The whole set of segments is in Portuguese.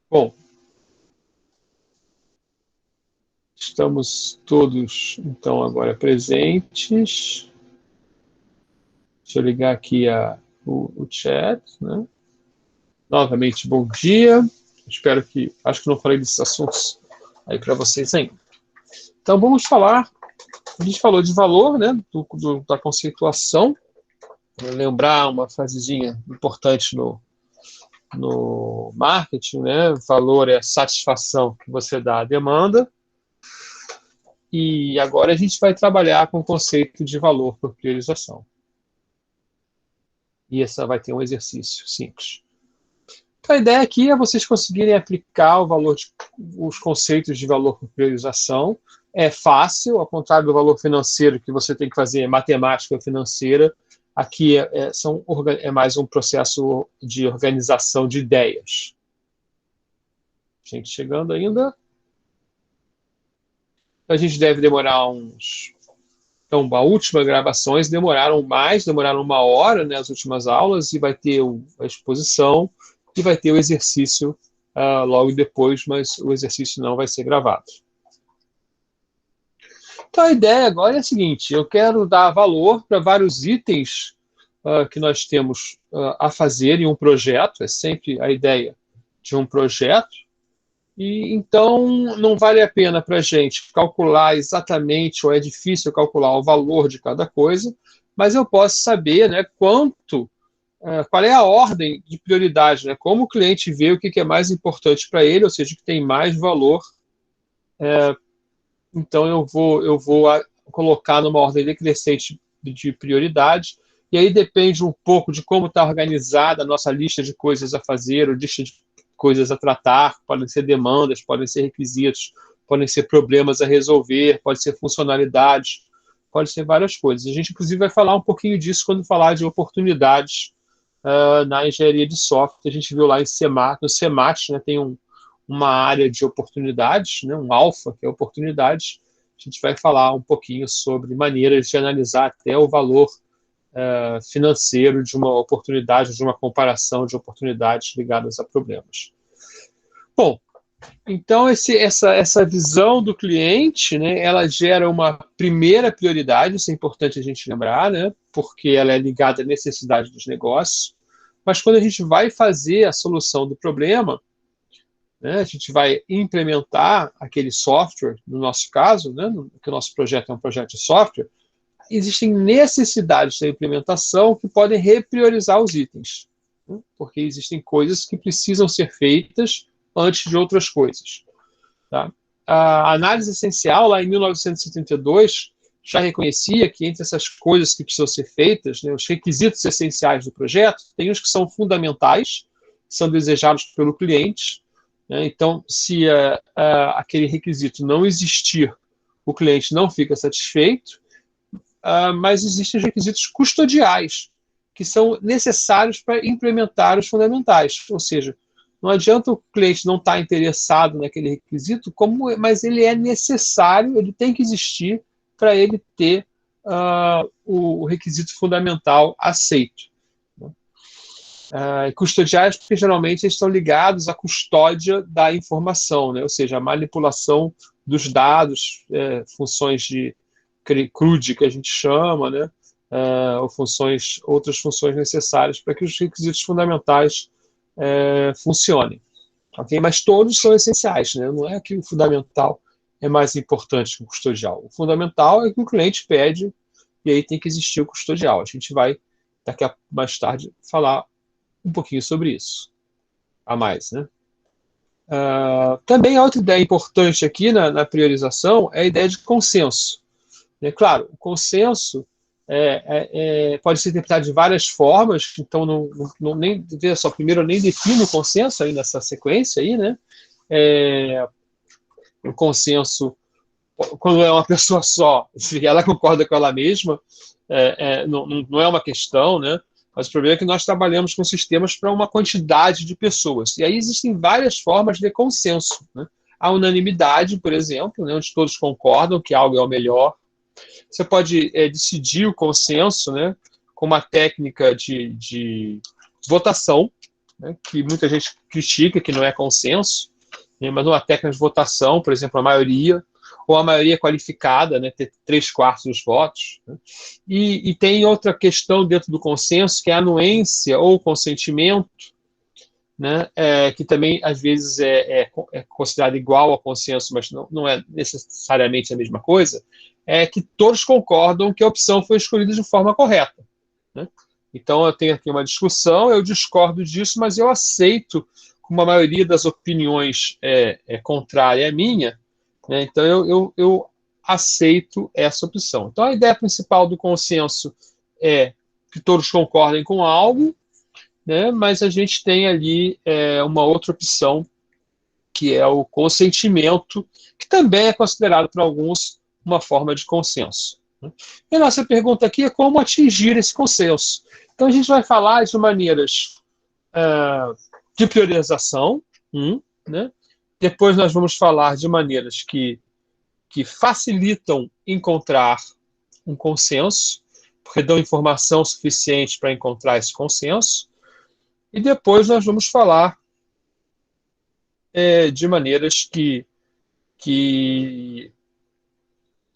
Bom, estamos todos, então, agora presentes. Deixa eu ligar aqui o chat, né? Novamente, bom dia. Espero que... Acho que não falei desses assuntos aí para vocês ainda. Então, vamos falar... A gente falou de valor, né? Da conceituação. Vou lembrar uma frasezinha importante no marketing, né? Valor é a satisfação que você dá à demanda. E agora a gente vai trabalhar com o conceito de valor por priorização. E essa vai ter um exercício simples. Então, a ideia aqui é vocês conseguirem aplicar os conceitos de valor por priorização. É fácil, ao contrário do valor financeiro, que você tem que fazer matemática financeira. Aqui é mais um processo de organização de ideias. Gente chegando ainda. A gente deve demorar uns... Então, a última gravações demoraram 1 hora, né, as últimas aulas, e vai ter a exposição e vai ter o exercício logo depois, mas o exercício não vai ser gravado. Então, a ideia agora é a seguinte: eu quero dar valor para vários itens que nós temos a fazer em um projeto. É sempre a ideia de um projeto. E então não vale a pena para a gente calcular exatamente, ou é difícil calcular o valor de cada coisa, mas eu posso saber, né, qual é a ordem de prioridade, né, como o cliente vê o que é mais importante para ele, ou seja, o que tem mais valor. Então eu vou colocar numa ordem decrescente de prioridade, e aí depende um pouco de como está organizada a nossa lista de coisas a fazer, ou lista de coisas a tratar. Podem ser demandas, podem ser requisitos, podem ser problemas a resolver, pode ser funcionalidades, pode ser várias coisas. A gente, inclusive, vai falar um pouquinho disso quando falar de oportunidades na engenharia de software. A gente viu lá no CEMAT, né, tem uma área de oportunidades, né, um alfa, que é oportunidades. A gente vai falar um pouquinho sobre maneiras de analisar até o valor financeiro de uma oportunidade, de uma comparação de oportunidades ligadas a problemas. Bom, então essa visão do cliente, né, ela gera uma primeira prioridade. Isso é importante a gente lembrar, né, porque ela é ligada à necessidade dos negócios. Mas quando a gente vai fazer a solução do problema, né, a gente vai implementar aquele software, no nosso caso, né, que o nosso projeto é um projeto de software, existem necessidades da implementação que podem repriorizar os itens, né, porque existem coisas que precisam ser feitas antes de outras coisas. Tá? A análise essencial, lá em 1972, já reconhecia que entre essas coisas que precisam ser feitas, né, os requisitos essenciais do projeto, tem os que são fundamentais, são desejados pelo cliente, né? Então, se aquele requisito não existir, o cliente não fica satisfeito. Mas existem os requisitos custodiais, que são necessários para implementar os fundamentais. Ou seja, não adianta o cliente não estar interessado naquele requisito, mas ele é necessário, ele tem que existir para ele ter o requisito fundamental aceito. Custodiais, porque geralmente eles estão ligados à custódia da informação, né? Ou seja, a manipulação dos dados, funções de CRUD, que a gente chama, né? Ou outras funções necessárias para que os requisitos fundamentais funcionem. Okay? Mas todos são essenciais, né? Não é que o fundamental é mais importante que o custodial. O fundamental é que o cliente pede, e aí tem que existir o custodial. A gente vai, mais tarde, falar um pouquinho sobre isso a mais, né? Também a outra ideia importante aqui na priorização é a ideia de consenso. Claro, o consenso pode ser interpretado de várias formas, então veja só, primeiro eu nem defino o consenso aí nessa sequência aí, né? O consenso, quando é uma pessoa só, se ela concorda com ela mesma, não é uma questão, né? Mas o problema é que nós trabalhamos com sistemas para uma quantidade de pessoas. E aí existem várias formas de consenso, né? A unanimidade, por exemplo, né, onde todos concordam que algo é o melhor. Você pode decidir o consenso, né, com uma técnica de votação. né, que muita gente critica, que não é consenso, né, mas uma técnica de votação, por exemplo, a maioria, ou a maioria qualificada, né, ter 3/4 dos votos. Né? E tem outra questão dentro do consenso, que é a anuência ou consentimento, né, que também às vezes é considerado igual ao consenso, mas não é necessariamente a mesma coisa, é que todos concordam que a opção foi escolhida de forma correta. Né? Então eu tenho aqui uma discussão, eu discordo disso, mas eu aceito, como a maioria das opiniões é contrária à minha, né? Então eu aceito essa opção. Então a ideia principal do consenso é que todos concordem com algo, né? Mas a gente tem ali uma outra opção, que é o consentimento, que também é considerado por alguns uma forma de consenso. Né? E a nossa pergunta aqui é como atingir esse consenso. Então a gente vai falar de maneiras de priorização, né? Depois nós vamos falar de maneiras que facilitam encontrar um consenso, porque dão informação suficiente para encontrar esse consenso. E depois nós vamos falar de maneiras que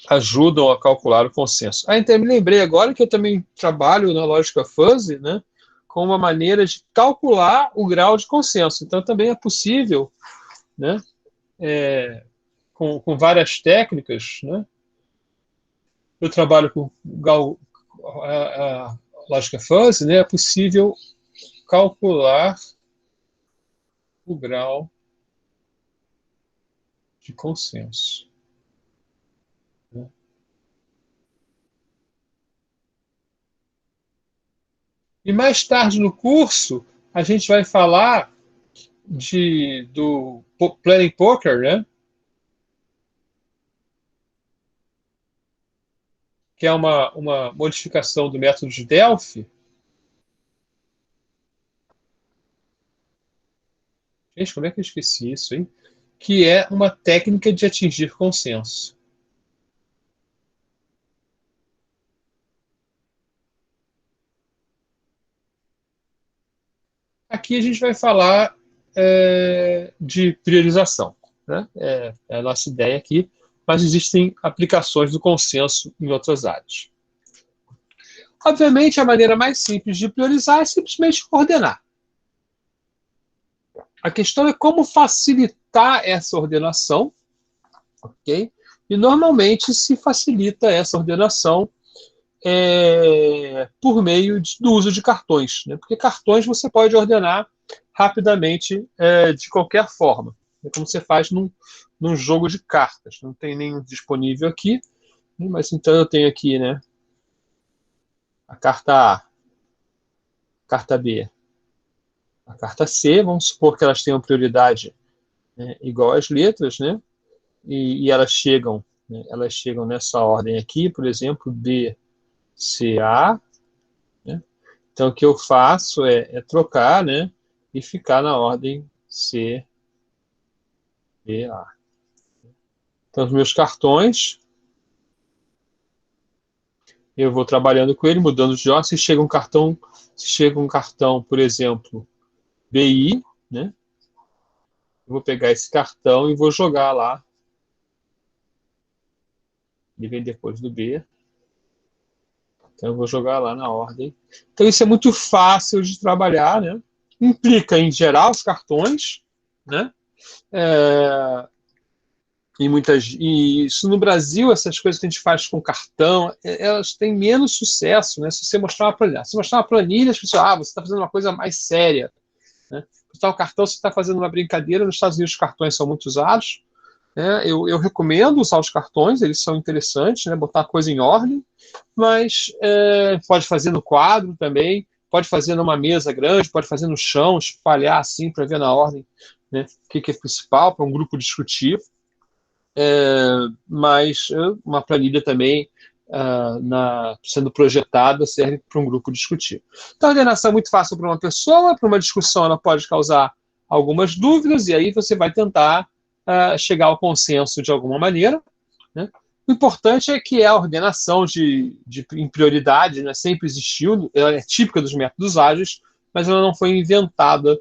ajudam a calcular o consenso. Então, me lembrei agora que eu também trabalho na lógica fuzzy, né, com uma maneira de calcular o grau de consenso. Então, também é possível, né, com várias técnicas, né. Eu trabalho com a lógica fuzzy, né, é possível calcular o grau de consenso. Né? E mais tarde no curso, a gente vai falar do Planning Poker, né? Que é uma modificação do método de Delphi. Gente, como é que eu esqueci isso, hein? Que é uma técnica de atingir consenso. Aqui a gente vai falar de priorização. Né? É a nossa ideia aqui, mas existem aplicações do consenso em outras áreas. Obviamente, a maneira mais simples de priorizar é simplesmente ordenar. A questão é como facilitar essa ordenação, ok? E normalmente se facilita essa ordenação por meio do uso de cartões, né? Porque cartões você pode ordenar rapidamente de qualquer forma, é como você faz num jogo de cartas. Não tem nenhum disponível aqui, mas então eu tenho aqui, né, a carta A, a carta B, a carta C. Vamos supor que elas tenham prioridade, né, igual às letras, né? E elas chegam nessa ordem aqui, por exemplo, B, C, A. Né? Então, o que eu faço é trocar, né, e ficar na ordem C, B, A. Então, os meus cartões, eu vou trabalhando com ele, mudando de ordem. Se chega um cartão, por exemplo, BI, né, eu vou pegar esse cartão e vou jogar lá. Ele vem depois do B. Então, eu vou jogar lá na ordem. Então, isso é muito fácil de trabalhar, né? Implica em gerar os cartões, né? E isso no Brasil, essas coisas que a gente faz com cartão, elas têm menos sucesso, né? Se você mostrar uma planilha, as pessoas, você está fazendo uma coisa mais séria. Né? O cartão, você está fazendo uma brincadeira. Nos Estados Unidos, os cartões são muito usados. Eu recomendo usar os cartões, eles são interessantes, né? Botar a coisa em ordem, mas pode fazer no quadro também, pode fazer numa mesa grande, pode fazer no chão, espalhar assim para ver na ordem, né, o que é principal para um grupo discutir. Mas uma planilha também sendo projetada serve para um grupo discutir. Então, a ordenação é muito fácil para uma pessoa, para uma discussão ela pode causar algumas dúvidas, e aí você vai tentar chegar ao consenso de alguma maneira. Né? O importante é que a ordenação em prioridade, né, sempre existiu, ela é típica dos métodos ágeis, mas ela não foi inventada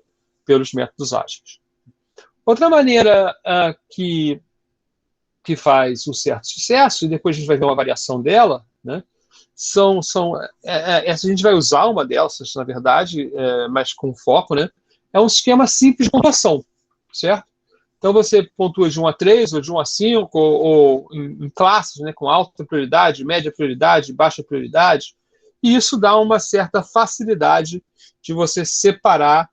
pelos métodos ágeis. Outra maneira que faz um certo sucesso, e depois a gente vai ver uma variação dela, né? Essa a gente vai usar uma dessas, na verdade, mas com foco, né? É um esquema simples de pontuação, certo? Então você pontua de 1 a 3, ou de 1 a 5, ou em classes, né? Com alta prioridade, média prioridade, baixa prioridade, e isso dá uma certa facilidade de você separar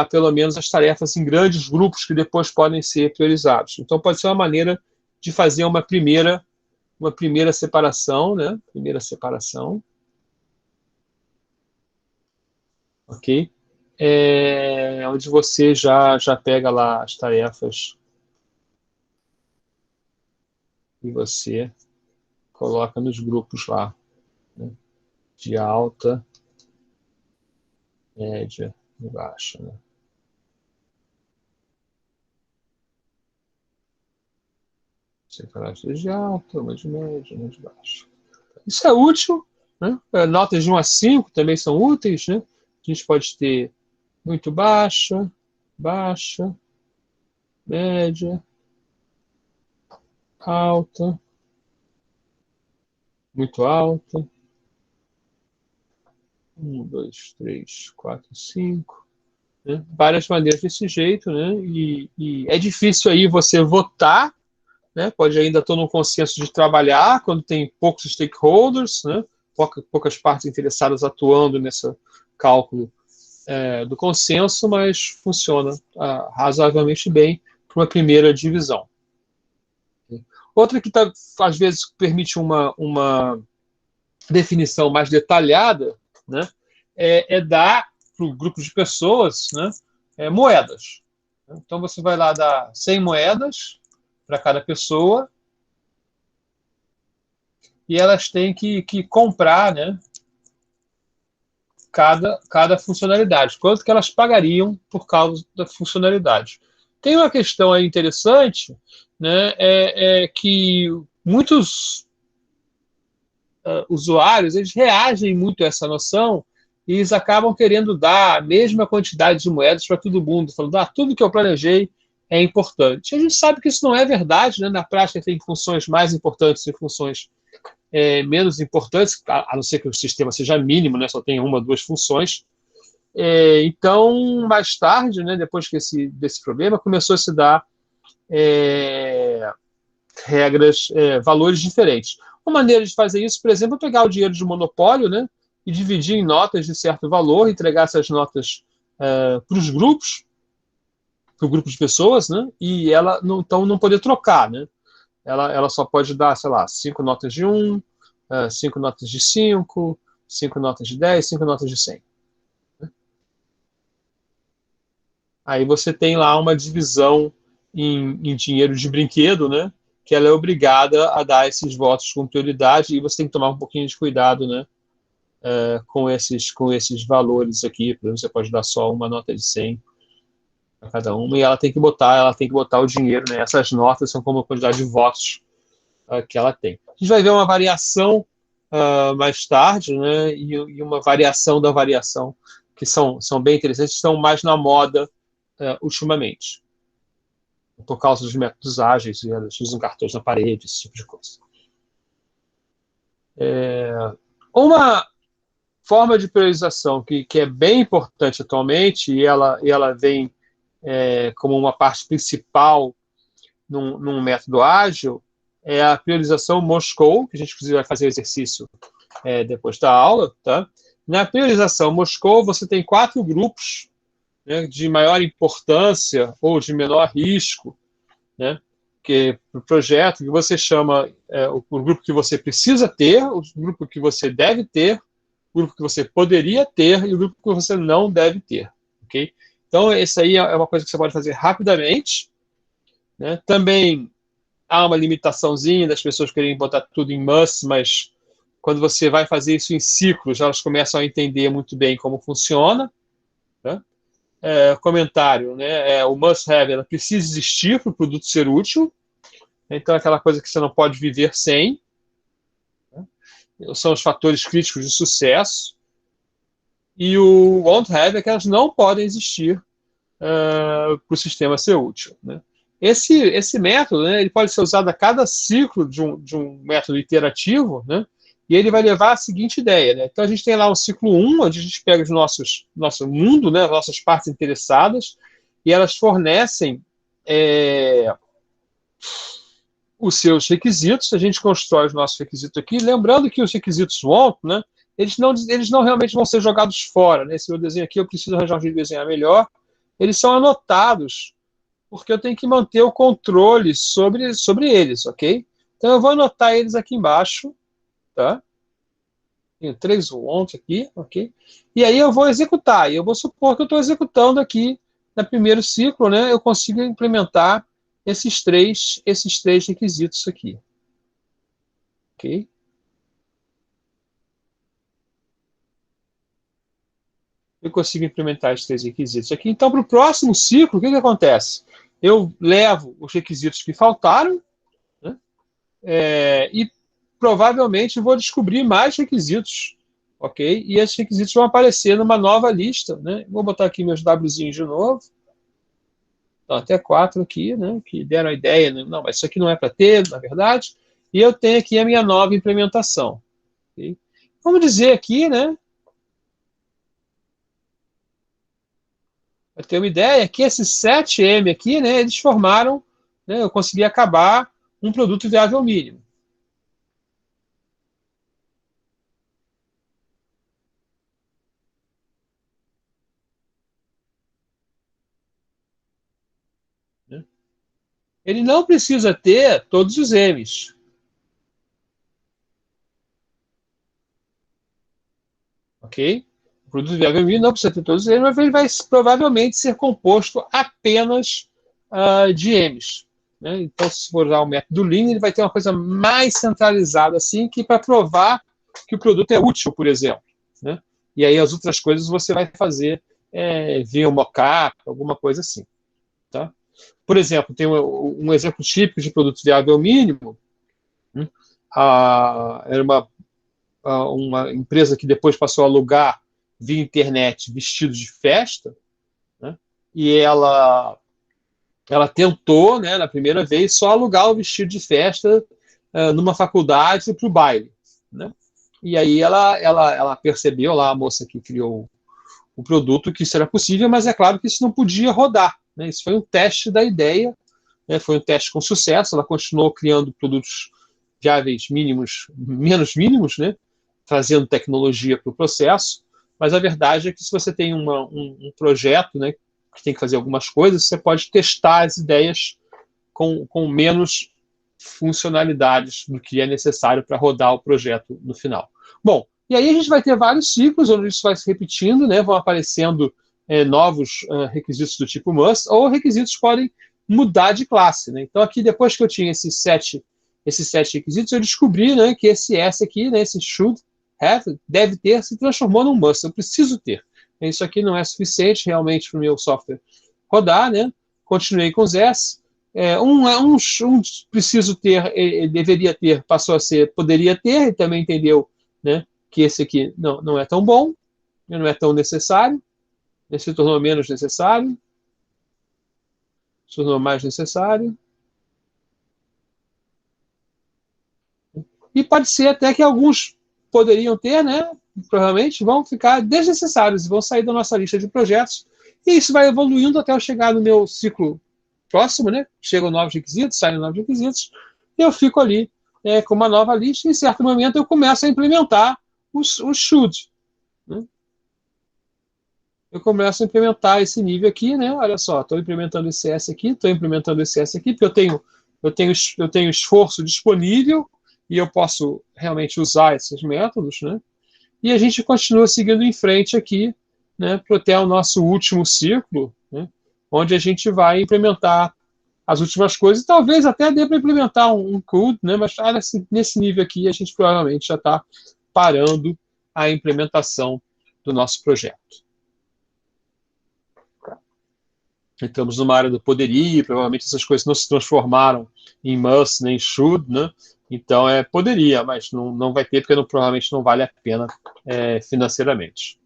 pelo menos as tarefas em grandes grupos que depois podem ser priorizados. Então pode ser uma maneira de fazer uma primeira separação, né? Primeira separação. Ok? Onde você já pega lá as tarefas e você coloca nos grupos lá, né? De alta, média e baixa, né? Separar de alta, uma de média, uma de baixa. Isso é útil, né? Notas de 1 a 5 também são úteis, né? A gente pode ter muito baixa, baixa, média, alta, muito alta. 1, 2, 3, 4, 5. Né? Várias maneiras desse jeito, né? E é difícil aí você votar, né? Pode ainda estar no consenso de trabalhar quando tem poucos stakeholders, né? Poucas partes interessadas atuando nesse cálculo do consenso, mas funciona razoavelmente bem para uma primeira divisão. Outra que às vezes permite uma definição mais detalhada, né? Dar para o grupo de pessoas, né? Moedas. Então você vai lá dar 100 moedas para cada pessoa e elas têm que comprar, né? Cada funcionalidade, quanto que elas pagariam por causa da funcionalidade. Tem uma questão aí interessante, né, que muitos usuários eles reagem muito a essa noção e eles acabam querendo dar a mesma quantidade de moedas para todo mundo, falando, tudo que eu planejei é importante. A gente sabe que isso não é verdade, né? Na prática tem funções mais importantes e funções menos importantes, a não ser que o sistema seja mínimo, né? Só tenha uma, duas funções. Então, mais tarde, né, depois desse problema, começou a se dar regras, valores diferentes. Uma maneira de fazer isso, por exemplo, é pegar o dinheiro de monopólio, né, e dividir em notas de certo valor, entregar essas notas para os grupos, para o grupo de pessoas, né, e ela então não poder trocar, né? Ela só pode dar, sei lá, 5 notas de 1, 5 notas de 5, 5 notas de 10, 5 notas de 100. Aí você tem lá uma divisão em dinheiro de brinquedo, né? Que ela é obrigada a dar esses votos com prioridade e você tem que tomar um pouquinho de cuidado, né? Com esses valores aqui. Por exemplo, você pode dar só uma nota de 100 para cada uma e ela tem que botar o dinheiro, né? Essas notas são como a quantidade de votos que ela tem. A gente vai ver uma variação mais tarde, né? E uma variação da variação que são bem interessantes, estão mais na moda ultimamente, por causa dos métodos ágeis e eles usam cartões na parede, esse tipo de coisa. Uma forma de priorização que é bem importante atualmente e ela vem como uma parte principal num método ágil é a priorização Moscou, que a gente inclusive vai fazer o exercício depois da aula, tá? Na priorização Moscou você tem 4 grupos, né, de maior importância ou de menor risco, né, que o projeto que você chama o grupo que você precisa ter, o grupo que você deve ter, o grupo que você poderia ter e o grupo que você não deve ter, ok? Então, esse aí é uma coisa que você pode fazer rapidamente, né? Também há uma limitaçãozinha das pessoas querem botar tudo em must, mas quando você vai fazer isso em ciclos, elas começam a entender muito bem como funciona, né? Comentário, né? O must-have, ela precisa existir para o produto ser útil, então é aquela coisa que você não pode viver sem, né? São os fatores críticos de sucesso, e o won't-have é que elas não podem existir para o sistema ser útil, né? Esse método, né, ele pode ser usado a cada ciclo de um método iterativo, né? E ele vai levar à seguinte ideia, né? Então a gente tem lá o ciclo 1, onde a gente pega nosso mundo, né, as nossas partes interessadas, e elas fornecem os seus requisitos, a gente constrói os nossos requisitos aqui, lembrando que os requisitos want, né, eles não realmente vão ser jogados fora, né? Esse meu desenho aqui eu preciso arranjar um jeito de desenhar melhor, eles são anotados, porque eu tenho que manter o controle sobre eles, ok? Então eu vou anotar eles aqui embaixo, tá? Tenho 3 want aqui, ok? E aí eu vou executar, e eu vou supor que eu estou executando aqui no primeiro ciclo, né? Eu consigo implementar esses três requisitos aqui, ok? Eu consigo implementar esses 3 requisitos aqui. Então, para o próximo ciclo, o que acontece? Eu levo os requisitos que faltaram, né? E provavelmente vou descobrir mais requisitos, ok? E esses requisitos vão aparecer numa nova lista, né? Vou botar aqui meus Wzinhos de novo. Então, até 4 aqui, né? Que deram a ideia, né? Não, mas isso aqui não é para ter, na verdade. E eu tenho aqui a minha nova implementação. Okay? Vamos dizer aqui, né? Para ter uma ideia, que esses 7M aqui, né? Eles formaram, né? Eu consegui acabar um produto viável mínimo. Né? Ele não precisa ter todos os M's. Ok? O produto viável mínimo não precisa ter todos os M's, mas ele vai provavelmente ser composto apenas de M's. Né? Então, se for usar o método Lean, ele vai ter uma coisa mais centralizada, assim, que para provar que o produto é útil, por exemplo. Né? E aí as outras coisas você vai fazer via um mockup, alguma coisa assim. Tá? Por exemplo, tem um exemplo típico de produto viável mínimo. Né? Era uma empresa que depois passou a alugar via internet vestidos de festa, né? E ela tentou, né, na primeira vez, só alugar o vestido de festa numa faculdade para o baile. Né? E aí ela percebeu lá, a moça que criou o produto, que isso era possível, mas é claro que isso não podia rodar. Né? Isso foi um teste da ideia, né? Foi um teste com sucesso, ela continuou criando produtos viáveis mínimos, menos mínimos, né? Trazendo tecnologia para o processo, mas a verdade é que se você tem um projeto, né, que tem que fazer algumas coisas, você pode testar as ideias com menos funcionalidades do que é necessário para rodar o projeto no final. Bom, e aí a gente vai ter vários ciclos onde isso vai se repetindo, né, vão aparecendo novos requisitos do tipo must, ou requisitos podem mudar de classe. Né? Então aqui, depois que eu tinha esses sete requisitos, eu descobri, né, que esse S aqui, né, esse should have, deve ter, se transformou num must. Eu preciso ter. Isso aqui não é suficiente realmente para o meu software rodar. Né? Continuei com os S. Um preciso ter, deveria ter, passou a ser poderia ter, e também entendeu, né, que esse aqui não é tão bom, não é tão necessário, se tornou menos necessário, se tornou mais necessário. E pode ser até que alguns poderiam ter, né, provavelmente vão ficar desnecessários e vão sair da nossa lista de projetos. E isso vai evoluindo até eu chegar no meu ciclo próximo, né? Chegam novos requisitos, saem novos requisitos, e eu fico ali com uma nova lista, e em certo momento eu começo a implementar os should. Né? Eu começo a implementar esse nível aqui, né? Olha só, estou implementando esse S aqui, estou implementando esse S aqui, porque eu tenho esforço disponível e eu posso realmente usar esses métodos, né? E a gente continua seguindo em frente aqui, né, até o nosso último ciclo, né, onde a gente vai implementar as últimas coisas, talvez até dê para implementar um code, né, mas nesse nível aqui a gente provavelmente já está parando a implementação do nosso projeto. Estamos numa área do poderia, provavelmente essas coisas não se transformaram em must nem should, né? Então poderia, mas não vai ter, porque provavelmente não vale a pena financeiramente.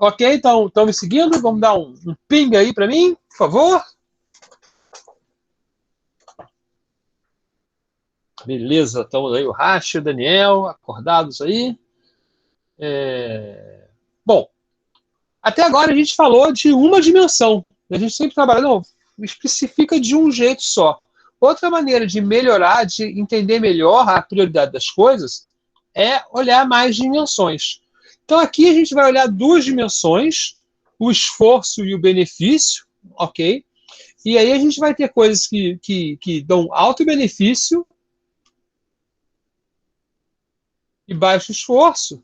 Ok, então estão me seguindo? Vamos dar um ping aí para mim, por favor. Beleza, estamos aí, o Racha, o Daniel, acordados aí. Bom, até agora a gente falou de uma dimensão. A gente sempre trabalha, não, especifica de um jeito só. Outra maneira de melhorar, de entender melhor a prioridade das coisas, é olhar mais dimensões. Então aqui a gente vai olhar duas dimensões, o esforço e o benefício, ok? E aí a gente vai ter coisas que dão alto benefício e baixo esforço.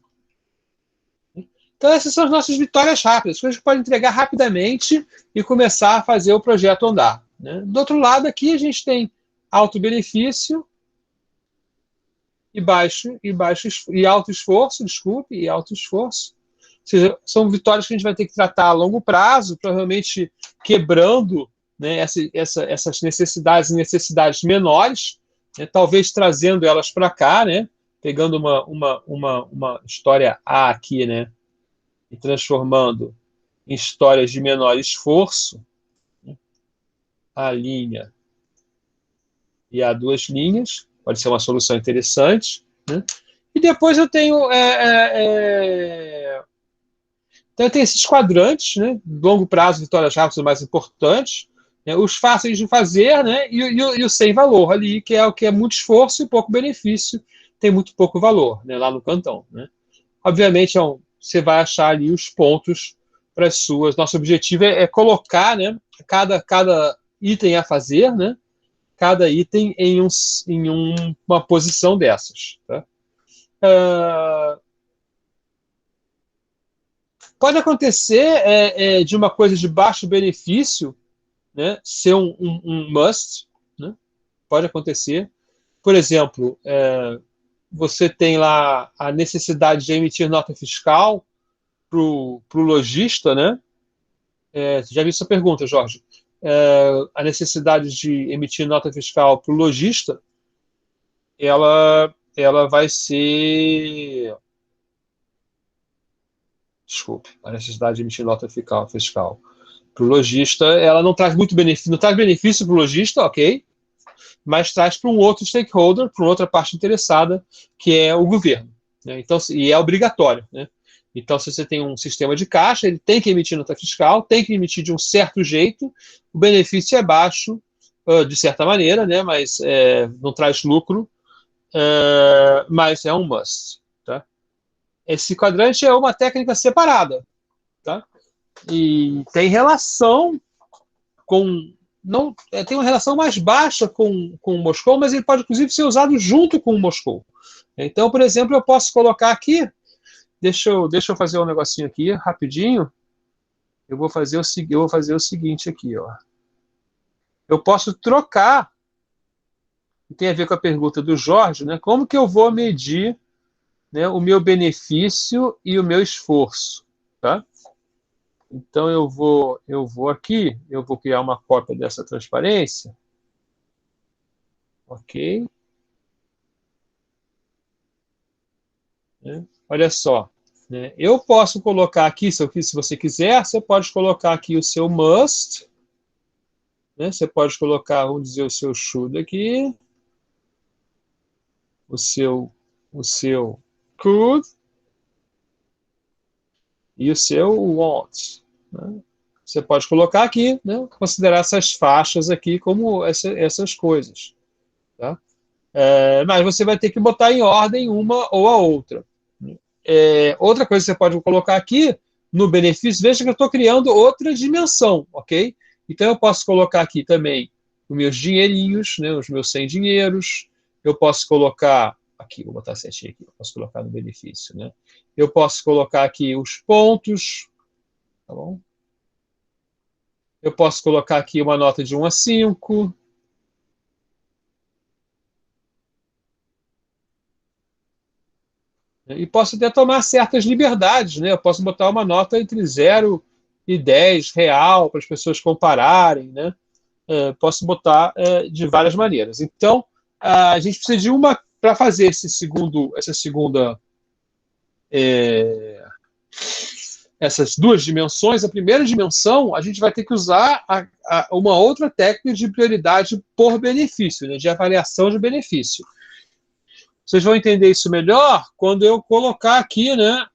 Então essas são as nossas vitórias rápidas, coisas que podem entregar rapidamente e começar a fazer o projeto andar. Né? Do outro lado aqui a gente tem alto benefício e alto esforço, desculpe, e alto esforço. Ou seja, são vitórias que a gente vai ter que tratar a longo prazo, provavelmente quebrando, né, essas necessidades e necessidades menores, né, talvez trazendo elas para cá, né, pegando uma história A aqui, né, e transformando em histórias de menor esforço, né, a linha e a duas linhas, pode ser uma solução interessante, né? E depois eu tenho então eu tenho esses quadrantes, né? Longo prazo, vitórias rápidas, mais importantes, né? Os fáceis de fazer, né? E o sem valor ali, que é o que é muito esforço e pouco benefício, tem muito pouco valor, né? Lá no cantão, né? Obviamente, você vai achar ali os pontos para as suas. Nosso objetivo é colocar, né? Cada item a fazer, né? Cada item em uma posição dessas. Tá? Pode acontecer de uma coisa de baixo benefício, né, ser um must, né? Pode acontecer. Por exemplo, você tem lá a necessidade de emitir nota fiscal para o lojista, né? Já vi essa pergunta, Jorge. A necessidade de emitir nota fiscal para o lojista, ela vai ser. Desculpe, a necessidade de emitir nota fiscal para o lojista, ela não traz muito benefício, não traz benefício para o lojista, ok, mas traz para um outro stakeholder, para outra parte interessada, que é o governo. Né? Então, e é obrigatório. Né? Então, se você tem um sistema de caixa, ele tem que emitir nota fiscal, tem que emitir de um certo jeito, o benefício é baixo, de certa maneira, né? Mas não traz lucro, mas é um must. Tá? Esse quadrante é uma técnica separada. Tá? E tem relação com. Não, tem uma relação mais baixa com o Moscou, mas ele pode, inclusive, ser usado junto com o Moscou. Então, por exemplo, eu posso colocar aqui. Deixa eu fazer um negocinho aqui, rapidinho. Eu vou fazer o seguinte aqui. Ó. Eu posso trocar. Tem a ver com a pergunta do Jorge, né? Como que eu vou medir, né, o meu benefício e o meu esforço? Tá? Então eu vou aqui, eu vou criar uma cópia dessa transparência. Ok. Né? Olha só. Né? Eu posso colocar aqui, se você quiser, você pode colocar aqui o seu must. Né? Você pode colocar, vamos dizer, o seu should aqui. O seu could. E o seu want. Né? Você pode colocar aqui, né? Considerar essas faixas aqui como essas coisas. Tá? Mas você vai ter que botar em ordem uma ou a outra. Outra coisa que você pode colocar aqui, no benefício, veja que eu estou criando outra dimensão, ok? Então eu posso colocar aqui também os meus dinheirinhos, né, os meus 100 dinheiros, eu posso colocar, aqui, vou botar certinho aqui, eu posso colocar no benefício, né? Eu posso colocar aqui os pontos, tá bom? Eu posso colocar aqui uma nota de 1 a 5, e posso até tomar certas liberdades, né? Eu posso botar uma nota entre 0 e 10 real para as pessoas compararem, né? Posso botar de várias maneiras. Então, a gente precisa de uma para fazer essa segunda essas duas dimensões, a primeira dimensão, a gente vai ter que usar uma outra técnica de prioridade por benefício, né, de avaliação de benefício. Vocês vão entender isso melhor quando eu colocar aqui, né,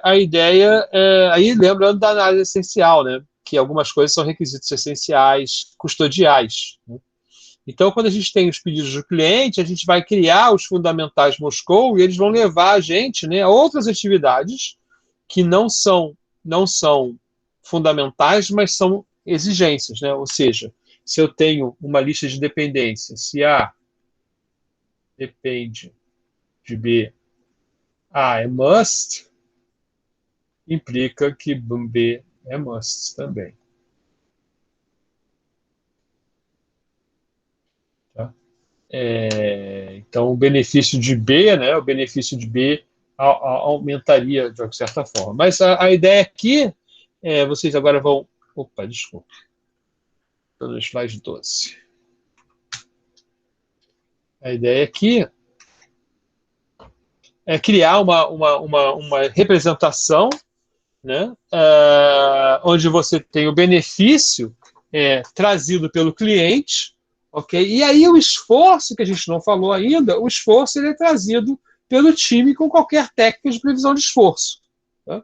a ideia, aí lembrando da análise essencial, né, que algumas coisas são requisitos essenciais, custodiais, né? Então, quando a gente tem os pedidos do cliente, a gente vai criar os fundamentais Moscou e eles vão levar a gente, né, a outras atividades que não são fundamentais, mas são exigências, né? Ou seja, se eu tenho uma lista de dependências, se A depende de B, A é must, implica que B é must também. Tá? Então, o benefício de B, né, o benefício de B aumentaria de certa forma. Mas a ideia aqui, vocês agora vão... Opa, desculpa. Estou no slide 12. A ideia aqui é criar uma representação, né, onde você tem o benefício trazido pelo cliente, ok? E aí o esforço, que a gente não falou ainda, o esforço ele é trazido pelo time com qualquer técnica de previsão de esforço. Tá?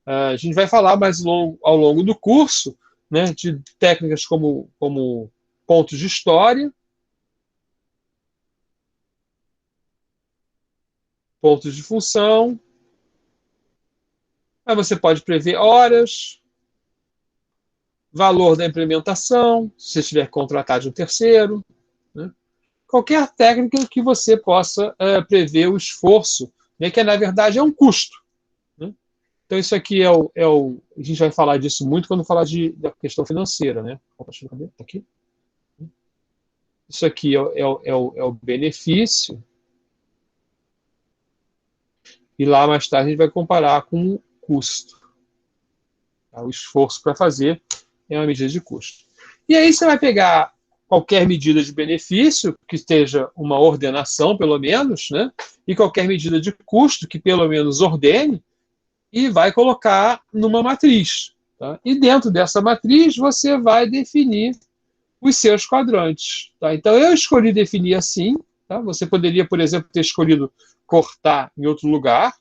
A gente vai falar mais ao longo do curso, né, de técnicas como pontos de história, pontos de função. Aí você pode prever horas, valor da implementação, se você estiver contratado de um terceiro, né? Qualquer técnica que você possa prever o esforço, né, que na verdade é um custo. Né? Então isso aqui a gente vai falar disso muito quando falar da questão financeira, né? Opa, deixa eu ver, tá aqui. Isso aqui é o benefício. E lá mais tarde a gente vai comparar com o custo. Tá? O esforço para fazer é uma medida de custo. E aí você vai pegar qualquer medida de benefício, que esteja uma ordenação, pelo menos, né? E qualquer medida de custo, que pelo menos ordene, e vai colocar numa matriz. Tá? E dentro dessa matriz você vai definir os seus quadrantes. Tá? Então eu escolhi definir assim. Tá? Você poderia, por exemplo, ter escolhido cortar em outro lugar.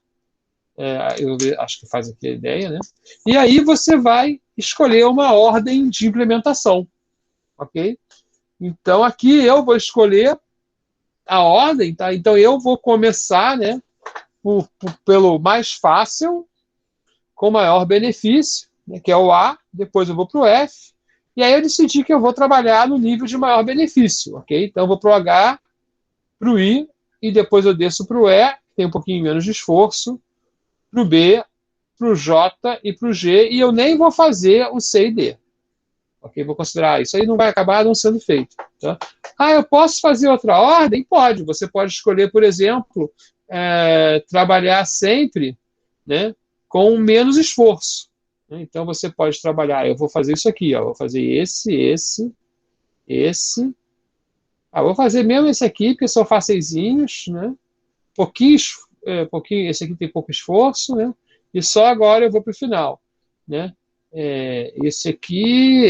Eu acho que faz aqui a ideia, né? E aí você vai escolher uma ordem de implementação, ok? Então aqui eu vou escolher a ordem, tá? Então eu vou começar, né, pelo mais fácil, com maior benefício, né, que é o A, depois eu vou para o F, e aí eu decidi que eu vou trabalhar no nível de maior benefício, ok? Então eu vou para o H, para o I, e depois eu desço para o E, que tem um pouquinho menos de esforço, para o B, para o J e para o G, e eu nem vou fazer o C e D. Ok? Vou considerar isso aí não vai acabar não sendo feito. Tá? Eu posso fazer outra ordem? Pode. Você pode escolher, por exemplo, trabalhar sempre, né, com menos esforço. Então você pode trabalhar, eu vou fazer isso aqui, ó, vou fazer esse. Vou fazer mesmo esse aqui, porque são faceizinhos, né? Pouquinho, esse aqui tem pouco esforço, né? E só agora eu vou para o final, né? Esse aqui e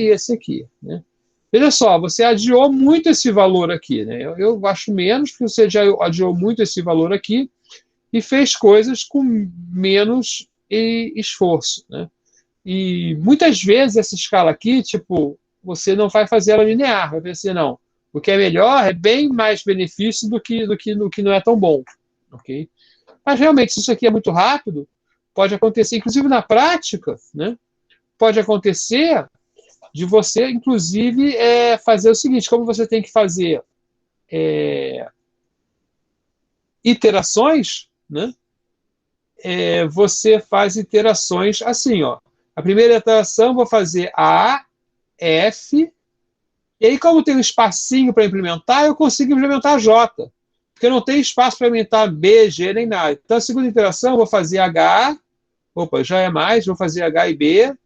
esse aqui, né? Veja só, você adiou muito esse valor aqui, né? Eu acho menos, porque você já adiou muito esse valor aqui e fez coisas com menos esforço, né? E muitas vezes essa escala aqui, tipo, você não vai fazer ela linear, vai pensar, não, o que é melhor é bem mais benefício do que não é tão bom, ok? Mas realmente, se isso aqui é muito rápido, pode acontecer, inclusive na prática, né? Pode acontecer de você, inclusive, fazer o seguinte, como você tem que fazer iterações, né? Você faz iterações assim, ó. A primeira iteração, vou fazer A, F, e aí, como tem um espacinho para implementar, eu consigo implementar J, porque não tem espaço para implementar B, G, nem nada. Então, a segunda iteração, eu vou fazer H, já é mais, vou fazer H e B,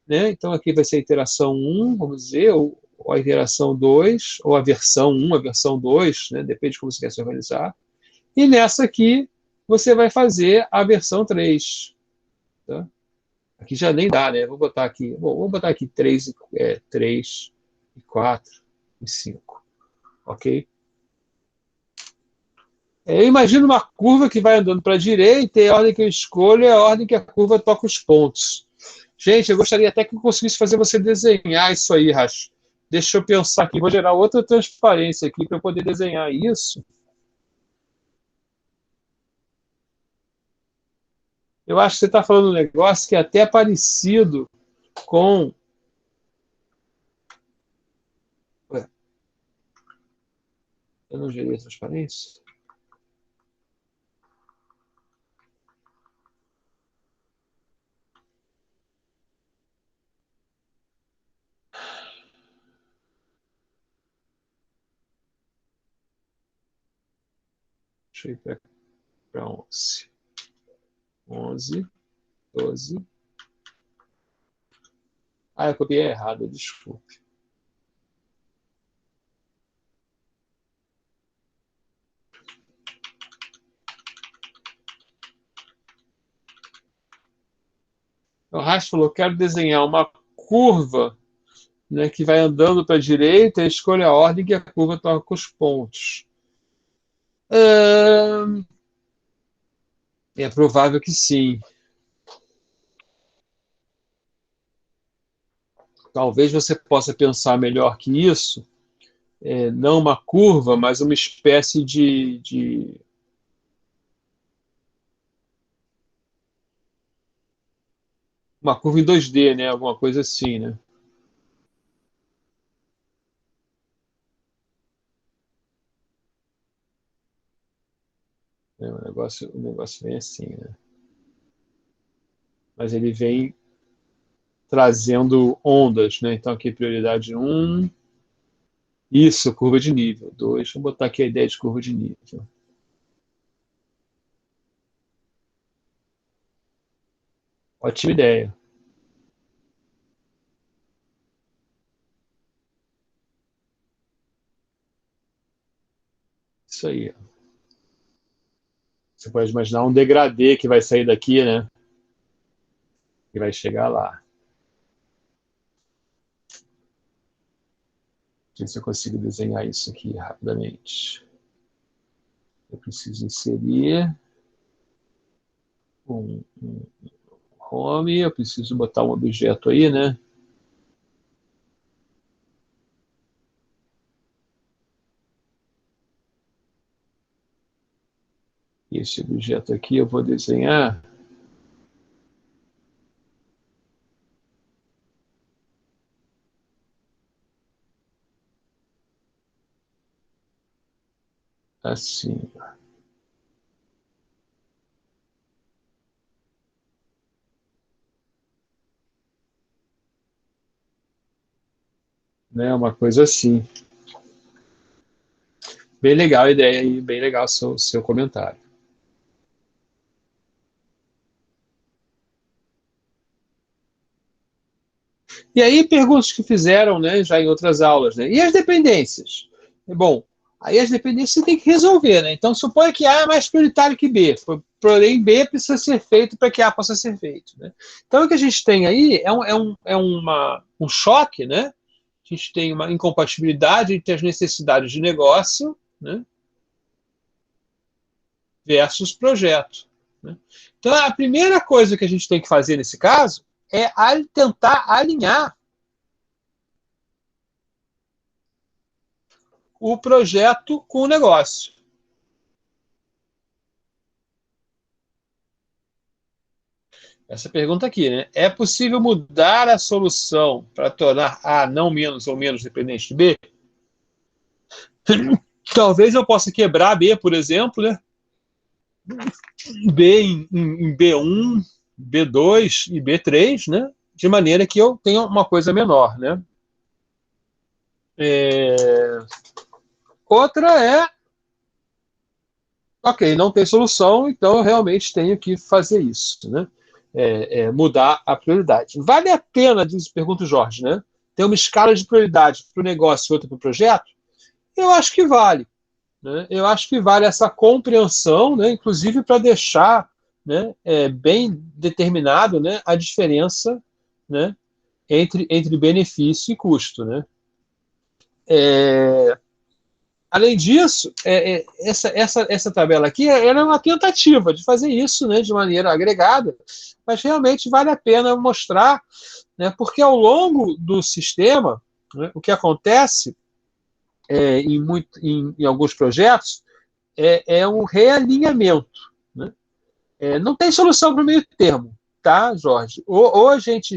né? Então, aqui vai ser a iteração 1, vamos dizer, ou a iteração 2, ou a versão 1, a versão 2, né? Depende de como você quer se organizar. E nessa aqui, você vai fazer a versão 3. tá? Aqui já nem dá, né? Vou botar aqui, bom, vou botar aqui 3, 3 e 4 e 5, ok? Eu imagino uma curva que vai andando para a direita e a ordem que eu escolho é a ordem que a curva toca os pontos. Gente, eu gostaria até que eu conseguisse fazer você desenhar isso aí, Racho. Deixa eu pensar aqui, vou gerar outra transparência aqui para eu poder desenhar isso. Eu acho que você está falando um negócio que é até parecido com... Ué, eu não gerei a transparência? Deixa eu ir para 11. 11, 12. Ah, eu copiei errado, desculpe. O Racho falou, quero desenhar uma curva, né, que vai andando para a direita e escolha a ordem que a curva toca os pontos. É provável que sim. Talvez você possa pensar melhor que isso, não uma curva, mas uma espécie de uma curva em 2D, né? Alguma coisa assim, né? O negócio vem assim, né? Mas ele vem trazendo ondas, né? Então aqui prioridade 1, isso, curva de nível. 2, vou botar aqui a ideia de curva de nível. Ótima ideia. Isso aí. Você pode imaginar um degradê que vai sair daqui, né? E vai chegar lá. Deixa eu ver se eu consigo desenhar isso aqui rapidamente. Eu preciso inserir um home, eu preciso botar um objeto aí, né? E esse objeto aqui eu vou desenhar assim. Né? Uma coisa assim. Bem legal a ideia aí, bem legal o seu comentário. E aí, perguntas que fizeram, né, já em outras aulas, né? E as dependências? Bom, aí as dependências você tem que resolver, né? Então, suponha que A é mais prioritário que B, porém B precisa ser feito para que A possa ser feito, né? Então, o que a gente tem aí é um choque, né? A gente tem uma incompatibilidade entre as necessidades de negócio, né, versus projeto, né? Então, a primeira coisa que a gente tem que fazer nesse caso é tentar alinhar o projeto com o negócio. Essa pergunta aqui, né? É possível mudar a solução para tornar A não menos ou menos dependente de B? Talvez eu possa quebrar B, por exemplo, né? B em B1, B2 e B3, né? De maneira que eu tenha uma coisa menor, né? Outra ok, não tem solução, então eu realmente tenho que fazer isso, né? Mudar a prioridade. Vale a pena, pergunta o Jorge, né? Ter uma escala de prioridade para o negócio e outra para o projeto? Eu acho que vale, né? Eu acho que vale essa compreensão, né? Inclusive para deixar, né, bem determinado, né, a diferença, né, entre benefício e custo, né? Além disso, essa tabela aqui era uma tentativa de fazer isso, né, de maneira agregada, mas realmente vale a pena mostrar, né, porque ao longo do sistema, né, o que acontece em alguns projetos é um realinhamento. Né? Não tem solução para o meio termo, tá, Jorge? Ou a gente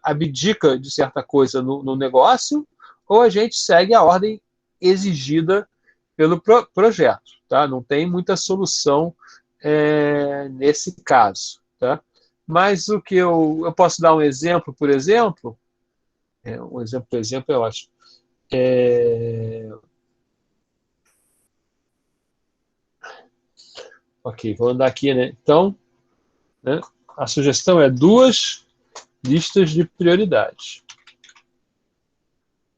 abdica de certa coisa no negócio, ou a gente segue a ordem exigida pelo projeto. Tá? Não tem muita solução nesse caso. Tá? Mas o que eu posso dar um exemplo, por exemplo, um exemplo, por exemplo, é ótimo. Ok, vou andar aqui, né? Então, né, a sugestão é 2 listas de prioridades.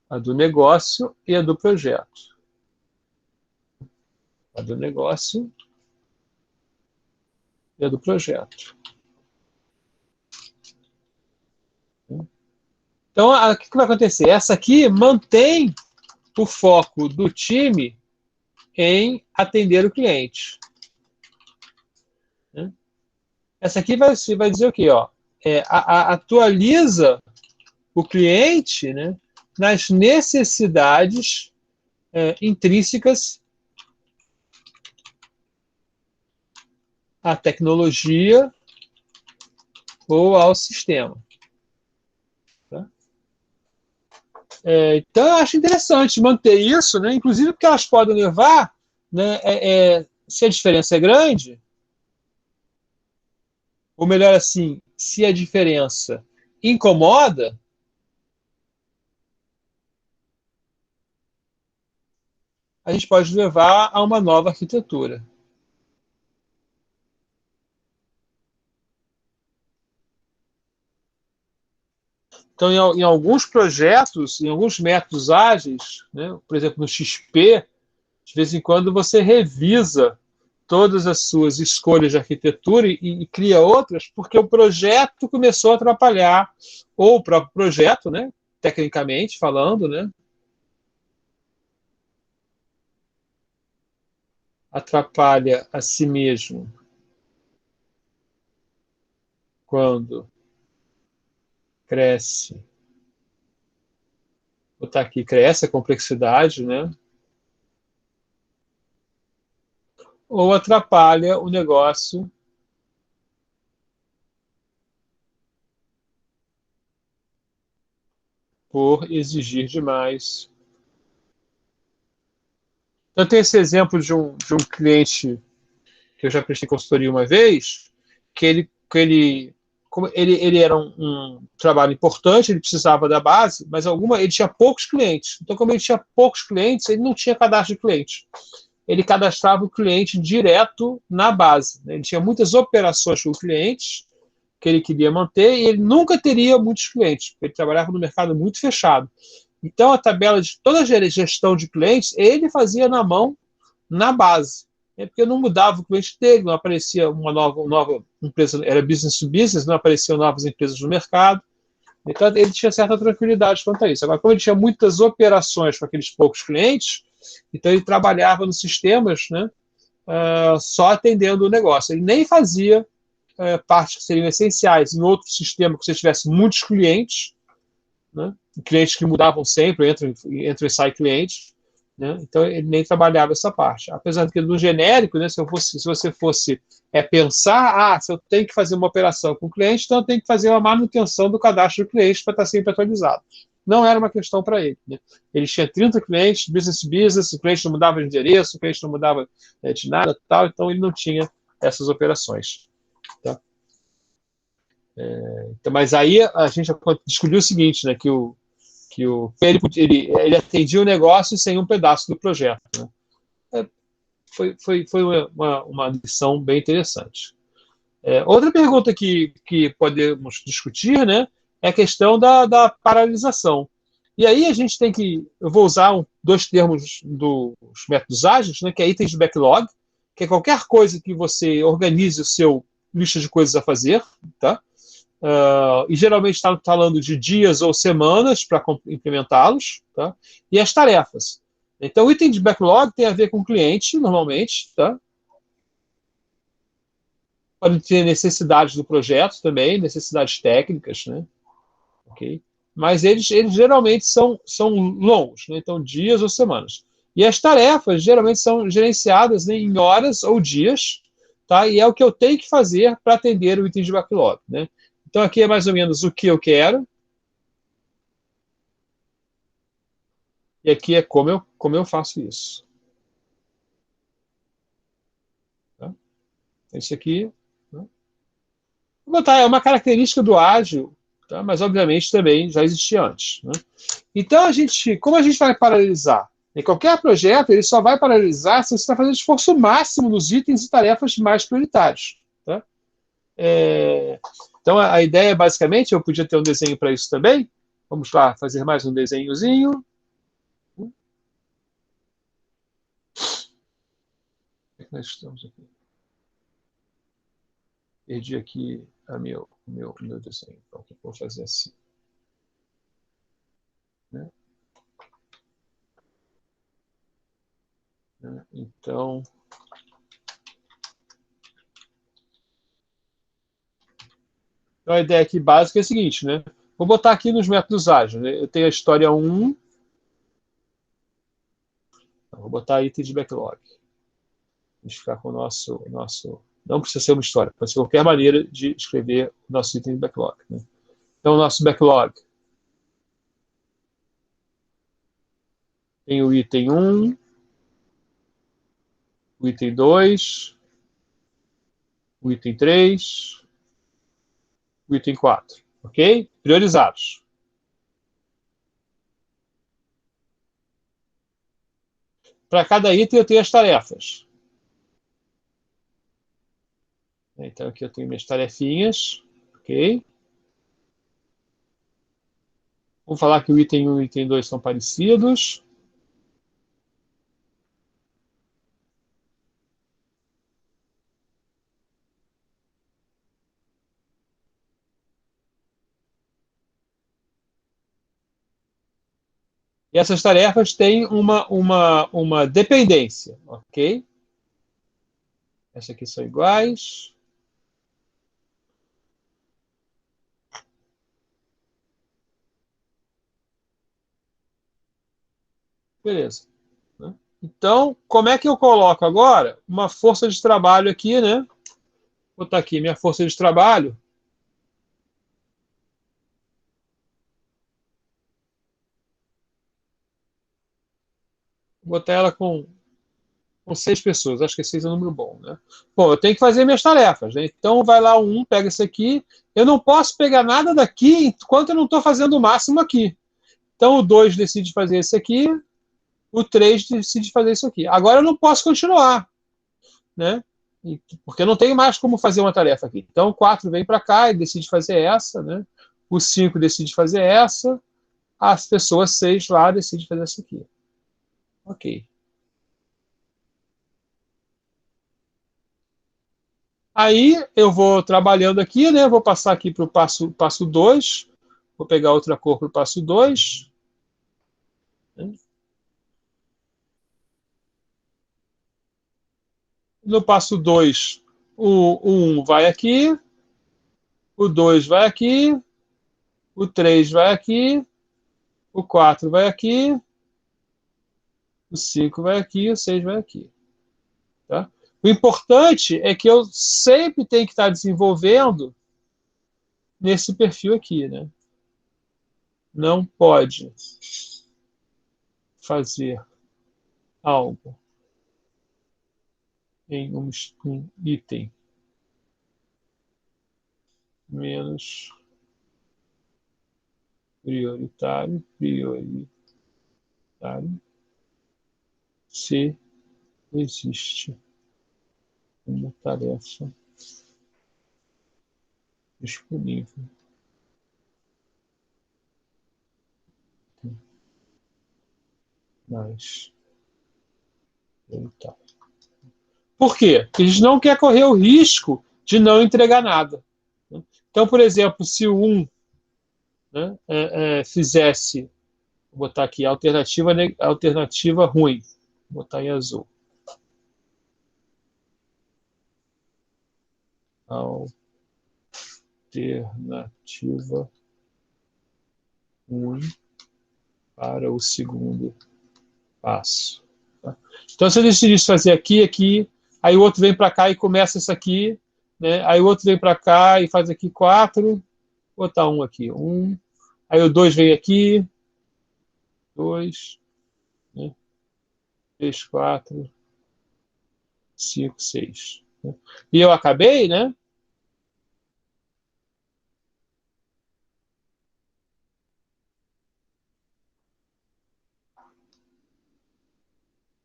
A do negócio e a do projeto. A do negócio e a do projeto. Então, o que vai acontecer? Essa aqui mantém o foco do time em atender o cliente. Essa aqui vai dizer o quê? Ó? Atualiza o cliente, né, nas necessidades intrínsecas à tecnologia ou ao sistema. Tá? Então, eu acho interessante manter isso, né, inclusive porque elas podem levar, né, se a diferença é grande, ou melhor assim, se a diferença incomoda, a gente pode levar a uma nova arquitetura. Então, em alguns projetos, em alguns métodos ágeis, né, por exemplo, no XP, de vez em quando você revisa todas as suas escolhas de arquitetura e cria outras, porque o projeto começou a atrapalhar, ou o próprio projeto, né, tecnicamente falando, né, atrapalha a si mesmo quando cresce. Vou botar aqui, cresce a complexidade, né, ou atrapalha o negócio por exigir demais. Eu tenho esse exemplo de um cliente que eu já prestei consultoria uma vez, que ele era um trabalho importante, ele precisava da base, mas ele tinha poucos clientes. Então, como ele tinha poucos clientes, ele não tinha cadastro de cliente. Ele cadastrava o cliente direto na base. Né? Ele tinha muitas operações com clientes que ele queria manter e ele nunca teria muitos clientes, porque ele trabalhava no mercado muito fechado. Então, a tabela de toda a gestão de clientes, ele fazia na mão, na base. Porque não mudava o cliente dele, não aparecia uma nova empresa, era business to business, não apareciam novas empresas no mercado. Então, ele tinha certa tranquilidade quanto a isso. Agora, como ele tinha muitas operações com aqueles poucos clientes, então ele trabalhava nos sistemas, né, só atendendo o negócio. Ele nem fazia partes que seriam essenciais em outro sistema que você tivesse muitos clientes, né, clientes que mudavam sempre, entra e sai clientes, né, então ele nem trabalhava essa parte. Apesar de que no genérico, né, se você fosse pensar, se eu tenho que fazer uma operação com o cliente, então eu tenho que fazer uma manutenção do cadastro do cliente para estar sempre atualizado. Não era uma questão para ele. Né? Ele tinha 30 clientes, business to business, o cliente não mudava de endereço, o cliente não mudava de nada, tal, então ele não tinha essas operações. Tá? Então, mas aí a gente descobriu o seguinte, né, que ele atendia o negócio sem um pedaço do projeto. Né? Foi uma lição bem interessante. Outra pergunta que podemos discutir, né, é a questão da paralisação. E aí a gente eu vou usar 2 termos dos métodos ágeis, né, que é itens de backlog, que é qualquer coisa que você organize o seu lista de coisas a fazer, tá? E geralmente está falando de dias ou semanas para implementá-los, tá? E as tarefas. Então, o item de backlog tem a ver com o cliente, normalmente, tá? Pode ter necessidades do projeto também, necessidades técnicas, né? Ok? Mas eles geralmente são longos, né? Então, dias ou semanas. E as tarefas geralmente são gerenciadas, né, em horas ou dias, tá? E é o que eu tenho que fazer para atender o item de backlog, né? Então, aqui é mais ou menos o que eu quero, e aqui é como eu faço isso. Tá? Isso aqui, né? Vou botar, é uma característica do ágil, tá? Mas obviamente também já existia antes, né? Então, como a gente vai paralisar? Em qualquer projeto, ele só vai paralisar se você está fazendo esforço máximo nos itens e tarefas mais prioritários. Tá? Então, a ideia, basicamente, eu podia ter um desenho para isso também. Vamos lá, fazer mais um desenhozinho. Como é que nós estamos aqui? Perdi aqui meu desenho. Então, vou fazer assim. Né? Então, a ideia aqui básica é a seguinte, né? Vou botar aqui nos métodos ágeis. Né? Eu tenho a história 1, vou botar item de backlog. Vamos ficar com o nosso. Não precisa ser uma história, pode ser qualquer maneira de escrever o nosso item de backlog. Né? Então, o nosso backlog tem o item 1, o item 2, o item 3, o item 4. Ok? Priorizados. Para cada item eu tenho as tarefas. Então, aqui eu tenho minhas tarefinhas. Ok? Vamos falar que o item 1 e o item 2 são parecidos. E essas tarefas têm uma dependência. Ok? Essas aqui são iguais. Beleza. Né? Então, como é que eu coloco agora uma força de trabalho aqui, né? Vou botar aqui minha força de trabalho. Vou botar ela com 6 pessoas. Acho que 6 é um número bom, né? Bom, eu tenho que fazer minhas tarefas, né? Então, vai lá um, pega esse aqui. Eu não posso pegar nada daqui enquanto eu não estou fazendo o máximo aqui. Então, o 2 decide fazer esse aqui, o 3 decide fazer isso aqui. Agora eu não posso continuar, né? Porque eu não tenho mais como fazer uma tarefa aqui. Então, o 4 vem para cá e decide fazer essa, né? O 5 decide fazer essa, as pessoas 6 lá decidem fazer essa aqui. Ok. Aí eu vou trabalhando aqui, né? Vou passar aqui para o passo 2. Vou pegar outra cor para o passo 2. Né? No passo 2, o 1 vai aqui, o 2 vai aqui, o 3 vai aqui, o 4 vai aqui, o 5 vai aqui, o 6 vai aqui. Tá? O importante é que eu sempre tenho que estar desenvolvendo nesse perfil aqui. Né? Não pode fazer algo em um item menos prioritário, se existe uma tarefa disponível mais prioritária. Por quê? Porque a gente não quer correr o risco de não entregar nada. Então, por exemplo, se o 1, né, fizesse, vou botar aqui, alternativa ruim, vou botar em azul. Alternativa ruim para o segundo passo. Tá? Então, se eu decidisse fazer aqui, aí o outro vem para cá e começa isso aqui, né? Aí o outro vem para cá e faz aqui 4, vou botar 1 aqui, 1. Aí o 2 vem aqui, 2, né? 3, 4, 5, 6. Né? E eu acabei, né?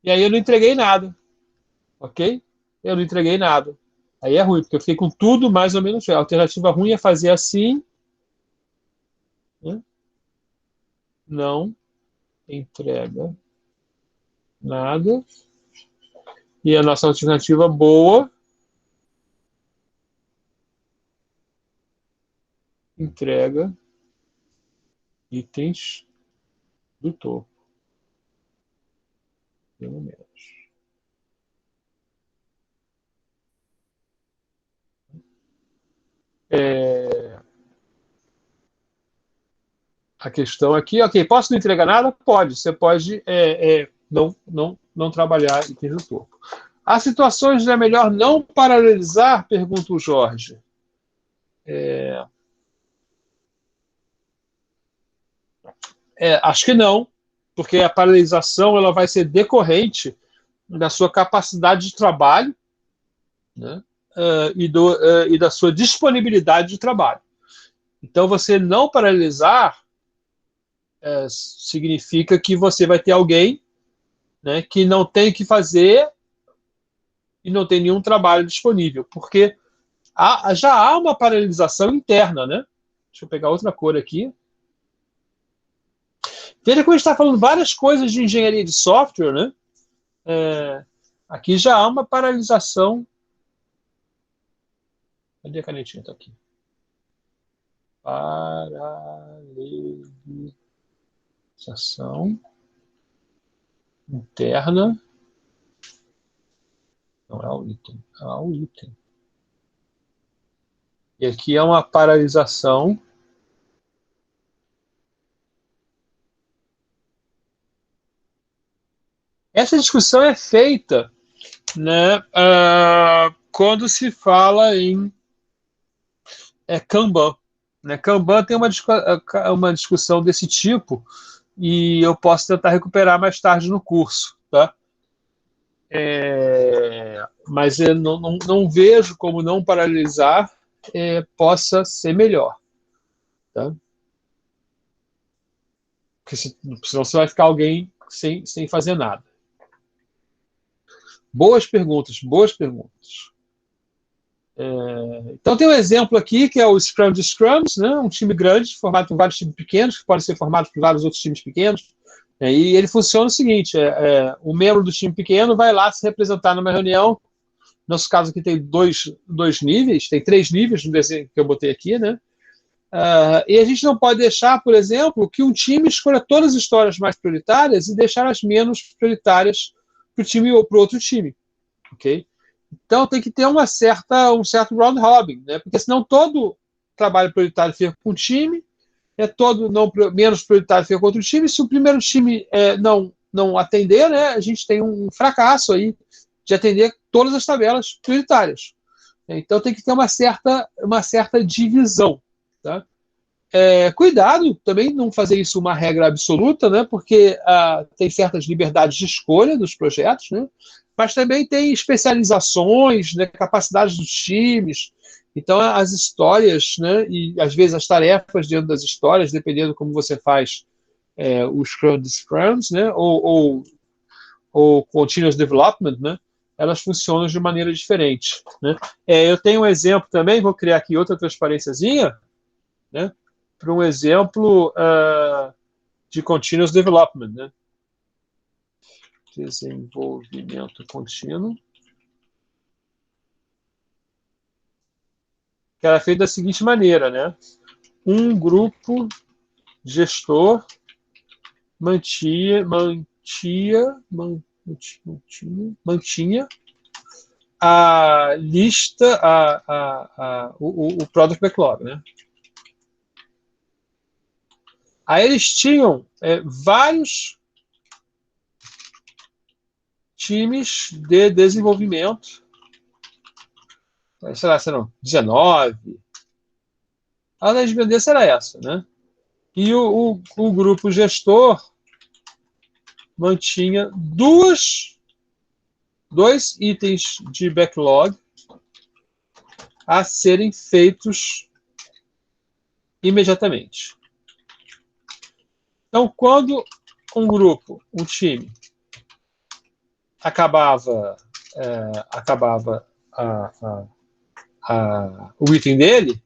E aí eu não entreguei nada, ok? Eu não entreguei nada. Aí é ruim, porque eu fiquei com tudo mais ou menos. A alternativa ruim é fazer assim, né? Não entrega nada. E a nossa alternativa boa entrega itens do topo, pelo menos. A questão aqui, ok, posso não entregar nada? Pode. Você pode não trabalhar itens do topo. Há situações onde é melhor não paralelizar? Pergunta o Jorge. Acho que não, porque a paralisação ela vai ser decorrente da sua capacidade de trabalho, né, e da sua disponibilidade de trabalho. Então, você não paralisar significa que você vai ter alguém, né, que não tem o que fazer e não tem nenhum trabalho disponível, porque já há uma paralisação interna, né? Deixa eu pegar outra cor aqui. Veja que a gente está falando várias coisas de engenharia de software, né? Aqui já há uma paralisação. Cadê a canetinha? Está aqui. Paralisação interna. Não é o item, é o item. E aqui é uma paralisação. Essa discussão é feita, né, quando se fala em Kanban. Né? Kanban tem uma discussão desse tipo e eu posso tentar recuperar mais tarde no curso. Tá? Mas eu não vejo como não paralisar possa ser melhor. Tá? Porque senão você vai ficar alguém sem fazer nada. Boas perguntas, boas perguntas. Então tem um exemplo aqui que é o Scrum de Scrums, né? Um time grande formado por vários times pequenos, que pode ser formado por vários outros times pequenos. E ele funciona o seguinte: o membro do time pequeno vai lá se representar numa reunião. No nosso caso aqui tem dois níveis, tem 3 níveis no desenho que eu botei aqui, né? E a gente não pode deixar, por exemplo, que um time escolha todas as histórias mais prioritárias e deixar as menos prioritárias para o time ou para o outro time, ok? Então tem que ter um certo round robin, né? Porque senão todo trabalho prioritário fica com o time, todo menos prioritário fica com outro time. Se o primeiro time não atender, né, a gente tem um fracasso aí de atender todas as tabelas prioritárias. Então tem que ter uma certa divisão. Tá? Cuidado também não fazer isso uma regra absoluta, né? Porque tem certas liberdades de escolha dos projetos, né? Mas também tem especializações, né? Capacidades dos times. Então, as histórias, né? E às vezes as tarefas dentro das histórias, dependendo como você faz o Scrum de Scrums, né? Ou Continuous Development, né? Elas funcionam de maneira diferente. Né? Eu tenho um exemplo também, vou criar aqui outra transparênciazinha, né? Para um exemplo de Continuous Development. Né? Desenvolvimento contínuo. que era feito da seguinte maneira, né? Um grupo gestor mantinha a lista, o Product Backlog, né? Aí eles tinham vários times de desenvolvimento, sei lá, serão 19. A lei de vendência era essa, né? E o grupo gestor mantinha dois itens de backlog a serem feitos imediatamente. Então, quando um time, acabava o item dele,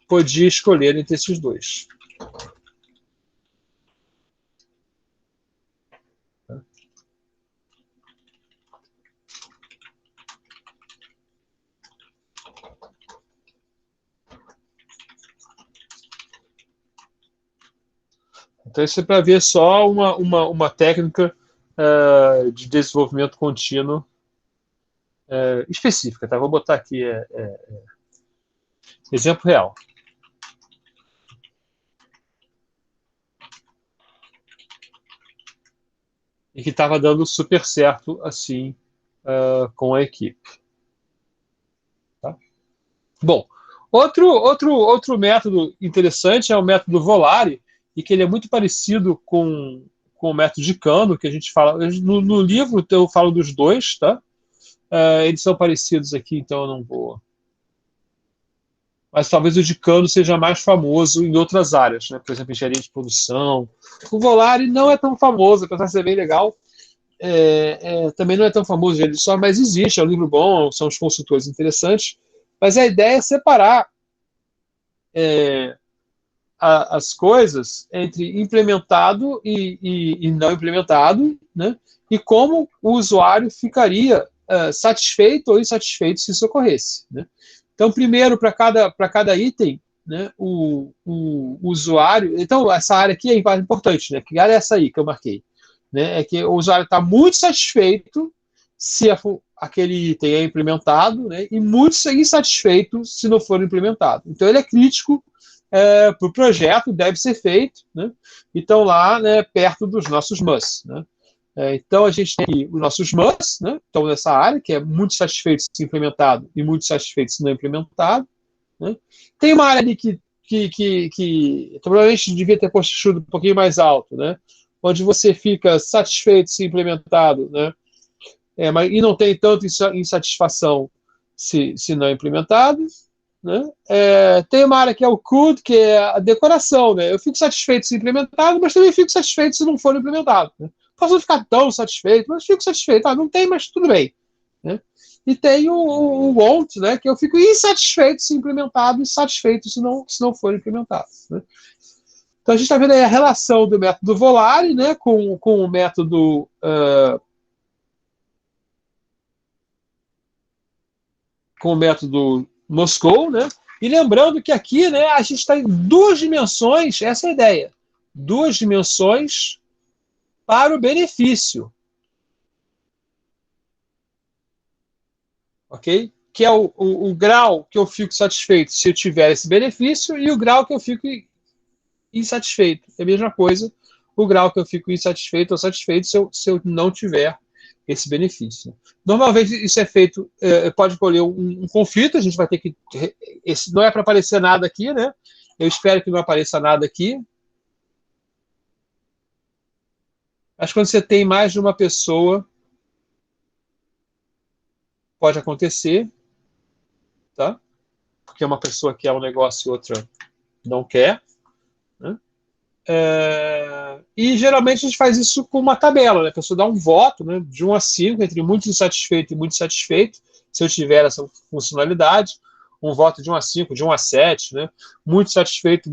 podia escolher entre esses dois. Então, isso é para ver só uma técnica de desenvolvimento contínuo específica. Tá? Vou botar aqui exemplo real. E que estava dando super certo assim com a equipe. Tá? Bom, outro método interessante é o método Volare, e que ele é muito parecido com o método de Kano, que a gente fala. No livro eu falo dos dois, tá? Eles são parecidos aqui, então eu não vou. Mas talvez o de Kano seja mais famoso em outras áreas, né? Por exemplo, engenharia de produção. O Volare não é tão famoso, apesar de ser bem legal. Também não é tão famoso, só, mas existe, é um livro bom, são os consultores interessantes. Mas a ideia é separar as coisas entre implementado e não implementado, né? E como o usuário ficaria satisfeito ou insatisfeito se isso ocorresse. Né? Então, primeiro, para cada item, né, o usuário... Então, essa área aqui é importante, né? Que área é essa aí que eu marquei? Né? É que o usuário está muito satisfeito se aquele item é implementado, né? E muito insatisfeito se não for implementado. Então, ele é crítico para o projeto, deve ser feito, né? E estão lá, né, perto dos nossos MUS. Né? Então, a gente tem aqui os nossos MUS, né? Estão nessa área, que é muito satisfeito se implementado e muito satisfeito se não implementado. Né? Tem uma área ali que provavelmente devia ter posto um pouquinho mais alto, né? Onde você fica satisfeito se implementado, né? E não tem tanta insatisfação se não implementado. Né? Tem uma área que é o CUD, que é a decoração. Né? Eu fico satisfeito se implementado, mas também fico satisfeito se não for implementado. Né? Posso não ficar tão satisfeito, mas fico satisfeito. Não tem, mas tudo bem. Né? E tem o want, né, que eu fico insatisfeito se implementado e satisfeito se não for implementado. Né? Então a gente está vendo aí a relação do método Volare, né, com o método Moscou, né? E lembrando que aqui, né, a gente está em duas dimensões, essa é a ideia. Duas dimensões para o benefício. Ok? Que é o grau que eu fico satisfeito se eu tiver esse benefício e o grau que eu fico insatisfeito. É a mesma coisa, o grau que eu fico insatisfeito ou satisfeito se eu não tiver esse benefício. Normalmente isso é feito, pode escolher um conflito, a gente vai ter que... não é para aparecer nada aqui, né? Eu espero que não apareça nada aqui. Mas quando você tem mais de uma pessoa, pode acontecer, tá? Porque uma pessoa quer um negócio e outra não quer. Né? E geralmente a gente faz isso com uma tabela, né? A pessoa dá um voto, né, de 1 a 5, entre muito insatisfeito e muito satisfeito, se eu tiver essa funcionalidade, um voto de 1 a 5, de 1 a 7, né? Muito satisfeito,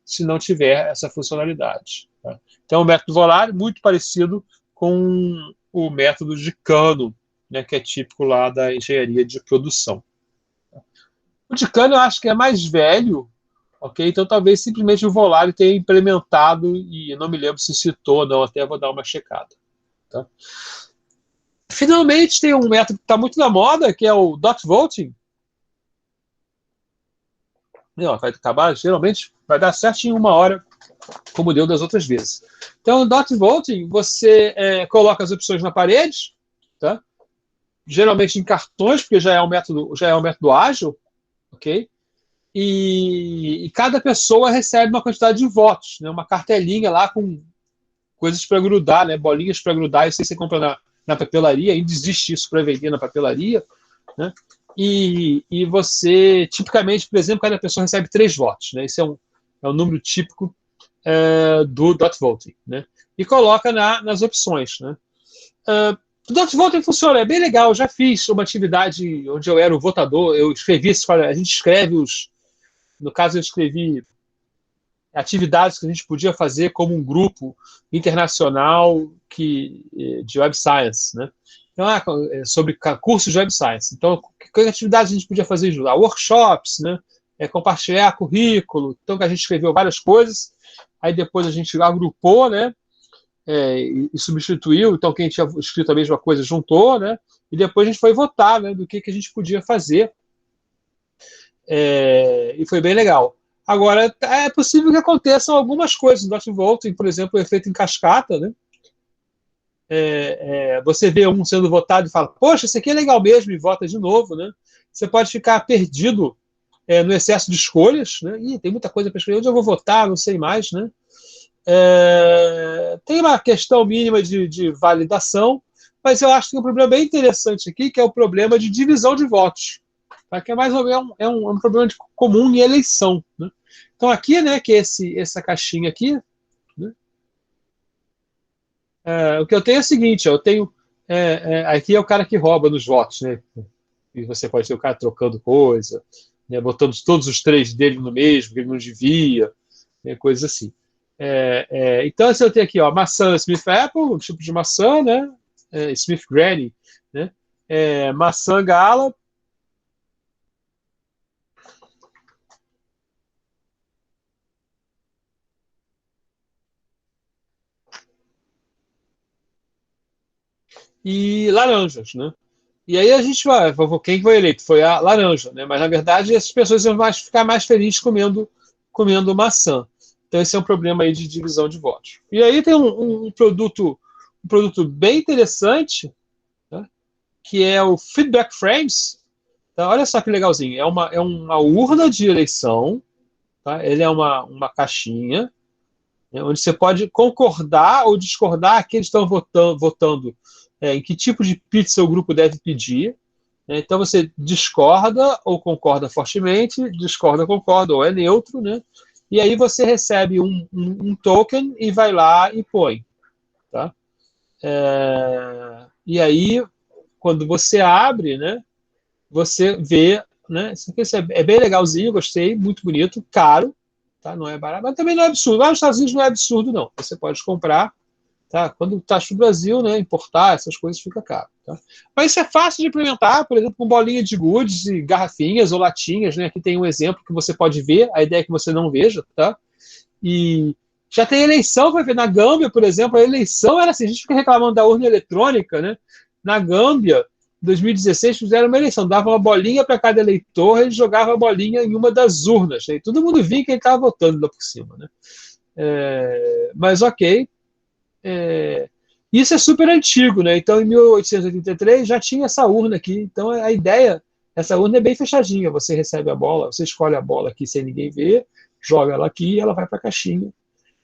se não tiver essa funcionalidade. Tá? Então, o método Volare muito parecido com o método de Kano, né, que é típico lá da engenharia de produção. O Tucano eu acho que é mais velho, ok? Então talvez simplesmente o Volare tenha implementado, e eu não me lembro se citou ou não, até vou dar uma checada. Tá? Finalmente tem um método que está muito na moda, que é o dot voting. Não, vai acabar, geralmente vai dar certo em 1 hora, como deu das outras vezes. Então, no dot voting, você coloca as opções na parede, tá? Geralmente em cartões, porque já é um método ágil, ok? E cada pessoa recebe uma quantidade de votos, né? Uma cartelinha lá com coisas para grudar, né? Bolinhas para grudar, isso aí você compra na papelaria, ainda existe isso para vender na papelaria, né? E você, tipicamente, por exemplo, cada pessoa recebe 3 votos, né? Esse é um número típico do dot voting, né? E coloca nas opções, né? O dot voting funciona, é bem legal. Eu já fiz uma atividade onde eu era o votador, eu escrevi, a gente escreve no caso eu escrevi atividades que a gente podia fazer como um grupo internacional de Web Science, né? Então, sobre cursos de Web Science. Então, que atividades a gente podia fazer junto? Workshops, né? Compartilhar currículo. Então, que a gente escreveu várias coisas, aí depois a gente agrupou, né? E substituiu. Então, quem tinha escrito a mesma coisa juntou, né? E depois a gente foi votar, né? Do que a gente podia fazer. E foi bem legal. Agora, é possível que aconteçam algumas coisas no dot voting, por exemplo, o efeito em cascata, né? Você vê um sendo votado e fala, poxa, esse aqui é legal mesmo, e vota de novo, né? Você pode ficar perdido no excesso de escolhas, né? Ih, tem muita coisa para escolher, onde eu vou votar, não sei mais, né? Tem uma questão mínima de validação, mas eu acho que tem um problema bem interessante aqui, que é o problema de divisão de votos, tá? Que é mais ou menos um problema comum em eleição, né? Então aqui, né, que é essa caixinha aqui, né, o que eu tenho é o seguinte, eu tenho aqui é o cara que rouba nos votos, né? E você pode ter o cara trocando coisa, né, botando todos os 3 dele no mesmo, que ele não devia, né, coisas assim. Então, assim, eu tenho aqui, ó, maçã Smith Apple, um tipo de maçã, né? Smith Granny, né? Maçã Gala. E laranjas, né? E aí a gente vai, quem foi eleito? Foi a laranja, né? Mas na verdade essas pessoas vão ficar mais felizes comendo maçã. Então esse é um problema aí de divisão de votos. E aí tem um produto bem interessante, né? Que é o Feedback Frames. Então, olha só que legalzinho. É uma urna de eleição, tá? Ele é uma caixinha, né, onde você pode concordar ou discordar que eles estão votando em que tipo de pizza o grupo deve pedir. Né? Então você discorda ou concorda fortemente, discorda, concorda ou é neutro, né? E aí você recebe um token e vai lá e põe. Tá? E aí, quando você abre, né, você vê, né, isso aqui é bem legalzinho, gostei, muito bonito, caro, tá? Não é barato, mas também não é absurdo. Lá nos Estados Unidos não é absurdo, não. Você pode comprar, tá? Quando está no Brasil, né, importar essas coisas fica caro. Tá? Mas isso é fácil de implementar, por exemplo, com bolinha de gudes e garrafinhas ou latinhas, né? Aqui tem um exemplo que você pode ver, a ideia é que você não veja, tá? E já tem eleição, vai ver, na Gâmbia, por exemplo, a eleição era assim, a gente fica reclamando da urna eletrônica, né? Na Gâmbia, em 2016, fizeram uma eleição, dava uma bolinha para cada eleitor, ele jogava a bolinha em uma das urnas, né? E todo mundo via quem estava votando lá por cima, né? Mas ok, isso é super antigo, né? Então, em 1883 já tinha essa urna aqui. Então, a ideia, essa urna é bem fechadinha. Você recebe a bola, você escolhe a bola aqui sem ninguém ver, joga ela aqui e ela vai para a caixinha.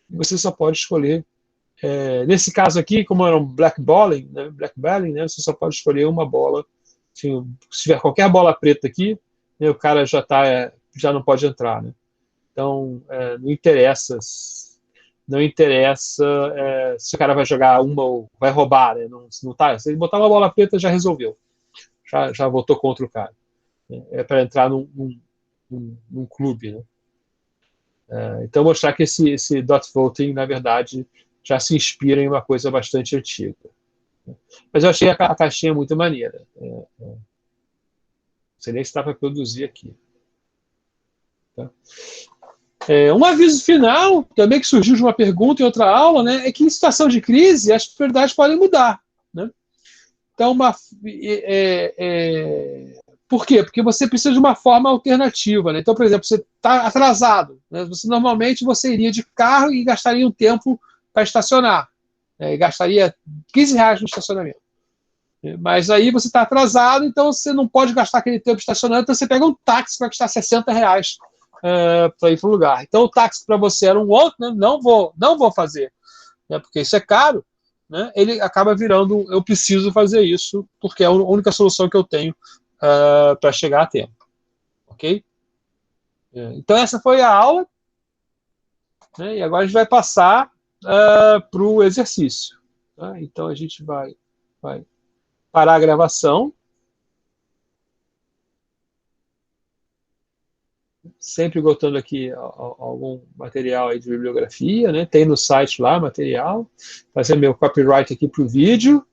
E você só pode escolher. Nesse caso aqui, como era um black balling, né, você só pode escolher uma bola. Se tiver qualquer bola preta aqui, né, o cara já não pode entrar, né? Então, não interessa se o cara vai jogar uma ou vai roubar, né? Não tá, se ele botar uma bola preta, já resolveu. Já votou contra o cara. Né? É para entrar num clube, né? Então, mostrar que esse dot voting, na verdade, já se inspira em uma coisa bastante antiga. Mas eu achei a caixinha muito maneira. sei nem se dá para produzir aqui. Tá? Um aviso final, também que surgiu de uma pergunta em outra aula, né, é que em situação de crise as prioridades podem mudar. Né? Então, por quê? Porque você precisa de uma forma alternativa. Né? Então, por exemplo, você está atrasado. Né? Normalmente você iria de carro e gastaria um tempo para estacionar. Né? E gastaria R$ 15 no estacionamento. Mas aí você está atrasado, então você não pode gastar aquele tempo estacionando, então você pega um táxi que vai custar R$ 60 para ir para o lugar. Então o táxi para você era um outro, né? Não vou fazer, né? Porque isso é caro, né? Ele acaba virando, eu preciso fazer isso, porque é a única solução que eu tenho para chegar a tempo. Ok? Então essa foi a aula, né? E agora a gente vai passar para o exercício. Tá? Então a gente vai parar a gravação. Sempre botando aqui algum material aí de bibliografia, né? Tem no site lá material. Fazer meu copyright aqui para o vídeo.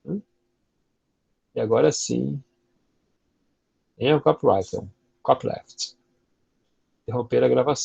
Né? E agora sim, é o copyright, é um copyleft. Interromper a gravação.